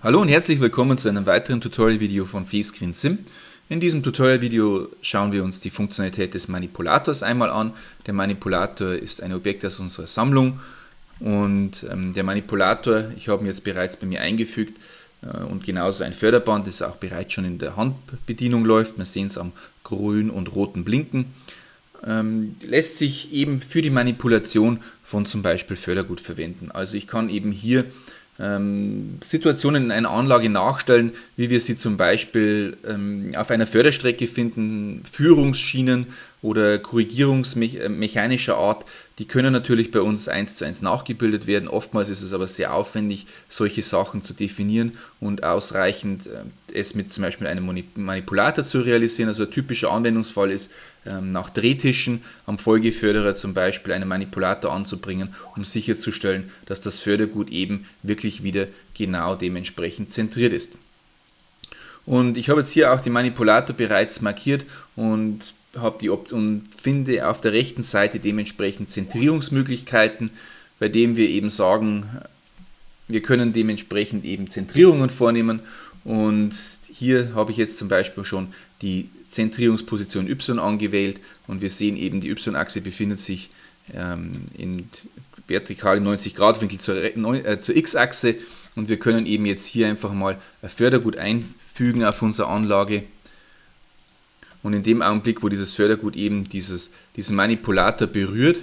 Hallo und herzlich willkommen zu einem weiteren Tutorial-Video von Feescreen Sim. In diesem Tutorial-Video schauen wir uns die Funktionalität des Manipulators einmal an. Der Manipulator ist ein Objekt aus unserer Sammlung und der Manipulator, ich habe ihn jetzt bereits bei mir eingefügt und genauso ein Förderband, das auch bereits schon in der Handbedienung läuft. Wir sehen es am grünen und roten Blinken. Lässt sich eben für die Manipulation von zum Beispiel Fördergut verwenden. Also ich kann eben hier Situationen in einer Anlage nachstellen, wie wir sie zum Beispiel auf einer Förderstrecke finden, Führungsschienen oder korrigierungsmechanischer Art. Die können natürlich bei uns 1:1 nachgebildet werden. Oftmals ist es aber sehr aufwendig, solche Sachen zu definieren und ausreichend es mit zum Beispiel einem Manipulator zu realisieren. Also ein typischer Anwendungsfall ist, nach Drehtischen am Folgeförderer zum Beispiel einen Manipulator anzubringen, um sicherzustellen, dass das Fördergut eben wirklich wieder genau dementsprechend zentriert ist. Und ich habe jetzt hier auch den Manipulator bereits markiert und finde auf der rechten Seite dementsprechend Zentrierungsmöglichkeiten, bei dem wir eben sagen, wir können dementsprechend eben Zentrierungen vornehmen. Und hier habe ich jetzt zum Beispiel schon die Zentrierungsposition Y angewählt und wir sehen eben, die Y-Achse befindet sich vertikal im 90-Grad-Winkel zur X-Achse und wir können eben jetzt hier einfach mal ein Fördergut einfügen auf unsere Anlage. Und in dem Augenblick, wo dieses Fördergut eben diesen Manipulator berührt,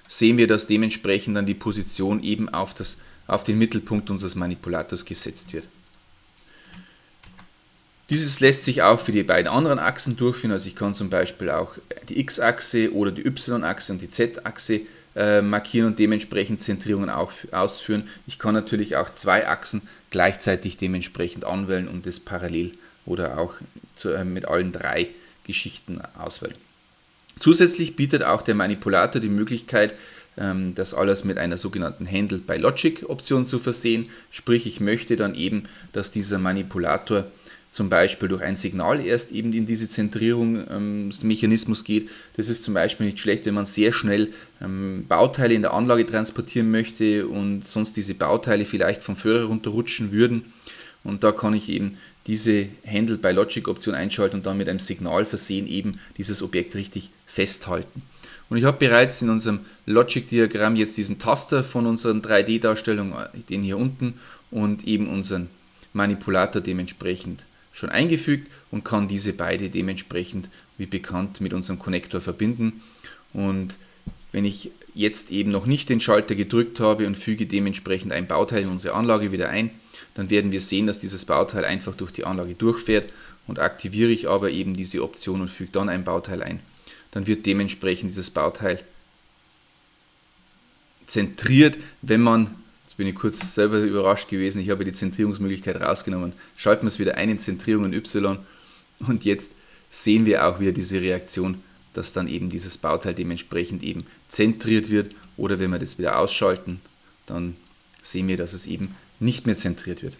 sehen wir, dass dementsprechend dann die Position eben auf den Mittelpunkt unseres Manipulators gesetzt wird. Dieses lässt sich auch für die beiden anderen Achsen durchführen, also ich kann zum Beispiel auch die X-Achse oder die Y-Achse und die Z-Achse markieren und dementsprechend Zentrierungen ausführen. Ich kann natürlich auch zwei Achsen gleichzeitig dementsprechend anwählen und das parallel oder auch mit allen drei Geschichten auswählen. Zusätzlich bietet auch der Manipulator die Möglichkeit, das alles mit einer sogenannten Handle by Logic Option zu versehen. Sprich, ich möchte dann eben, dass dieser Manipulator zum Beispiel durch ein Signal erst eben in diese Zentrierungsmechanismus geht. Das ist zum Beispiel nicht schlecht, wenn man sehr schnell Bauteile in der Anlage transportieren möchte und sonst diese Bauteile vielleicht vom Förderer runterrutschen würden. Und da kann ich eben diese Handle by Logic Option einschalten und dann mit einem Signal versehen eben dieses Objekt richtig festhalten. Und ich habe bereits in unserem Logic-Diagramm jetzt diesen Taster von unseren 3D-Darstellungen, den hier unten, und eben unseren Manipulator dementsprechend schon eingefügt und kann diese beide dementsprechend, wie bekannt, mit unserem Konnektor verbinden. Und wenn ich jetzt eben noch nicht den Schalter gedrückt habe und füge dementsprechend ein Bauteil in unsere Anlage wieder ein, dann werden wir sehen, dass dieses Bauteil einfach durch die Anlage durchfährt, und aktiviere ich aber eben diese Option und füge dann ein Bauteil ein, dann wird dementsprechend dieses Bauteil zentriert. Wenn man, jetzt bin ich kurz selber überrascht gewesen, ich habe die Zentrierungsmöglichkeit rausgenommen, schalten wir es wieder ein in Zentrierung in Y und jetzt sehen wir auch wieder diese Reaktion, dass dann eben dieses Bauteil dementsprechend eben zentriert wird, oder wenn wir das wieder ausschalten, dann sehen wir, dass es eben nicht mehr zentriert wird.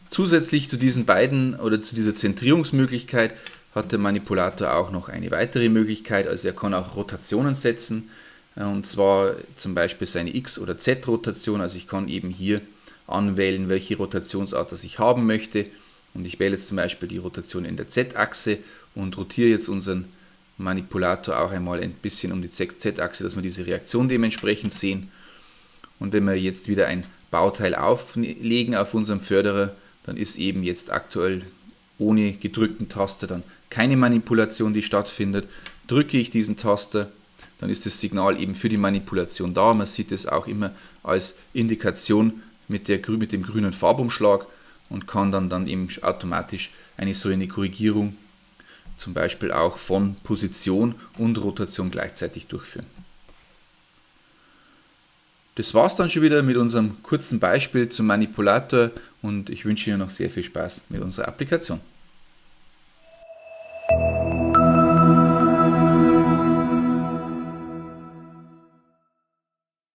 Zusätzlich zu diesen beiden oder zu dieser Zentrierungsmöglichkeit hat der Manipulator auch noch eine weitere Möglichkeit, also er kann auch Rotationen setzen, und zwar zum Beispiel seine X- oder Z-Rotation, also ich kann eben hier anwählen, welche Rotationsart das ich haben möchte, und ich wähle jetzt zum Beispiel die Rotation in der Z-Achse und rotiere jetzt unseren Manipulator auch einmal ein bisschen um die Z-Achse, dass wir diese Reaktion dementsprechend sehen. Und wenn wir jetzt wieder ein Bauteil auflegen auf unserem Förderer, dann ist eben jetzt aktuell ohne gedrückten Taster dann keine Manipulation, die stattfindet. Drücke ich diesen Taster, dann ist das Signal eben für die Manipulation da. Man sieht es auch immer als Indikation mit dem grünen Farbumschlag und kann dann eben automatisch so eine Korrigierung zum Beispiel auch von Position und Rotation gleichzeitig durchführen. Das war es dann schon wieder mit unserem kurzen Beispiel zum Manipulator und ich wünsche Ihnen noch sehr viel Spaß mit unserer Applikation.